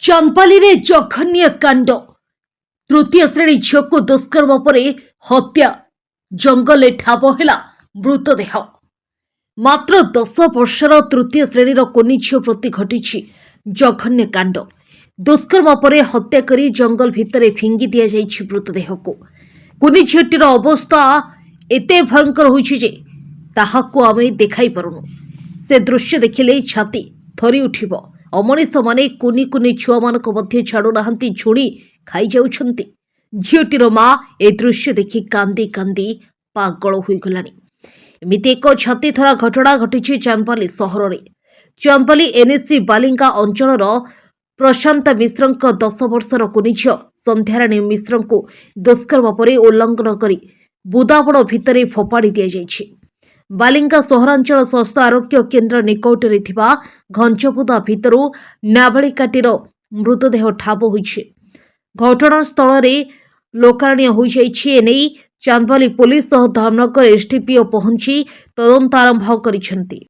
चांदपाली रे जघन्य कांड तृतीय श्रेणी झील को दुष्कर्म पर हत्या जंगल ठाब है मृतदेह। मात्र 10 वर्षर तृतीय श्रेणीर कुनी झील प्रति घटी जघन्य कांड। दुष्कर्म पर हत्या करी जंगल भितर फिंगी दि जाइछि मृतदेह को। कुनी झीलटीर अवस्था एते भयंकर होइछि जे ताहाको आमे देखाई पारुनु। से दृश्य देखिले छाती थरी उठिबो। अमनीष माने कुनी कुनी छुआ मानक मध्य छाड़ू नाहंती झुणी खाई जाउछंती। झीलटीर मां ए दृश्य देखि कांदी कांदी पागल होई गलानी। एमिति एक छाती थरा घटना घटिछि चांदपाली सहर रे। चांदपाली एनएससी बालिंगा अंचलर प्रशांत मिश्रंक 10 वर्षर कुनी झील संध्याराणी मिश्रंको दुष्कर्म पर उल्लंघन करी बुदाबड़ भितर फोपाड़ी दिया जाइछि। बालिंगा सहरांचल स्वास्थ्य आरोग्य केन्द्र निकटरे थिबा घंचबुदा भितरु नाबालिकाटीर मृतदेह ठाब होइछि। घटनास्थल रे लोकारण्य होई जाइछि। एनै चांदपाली पुलिस सह धामनगर एसडीपीओ पहुंची तदंत आरंभ करिसेंती।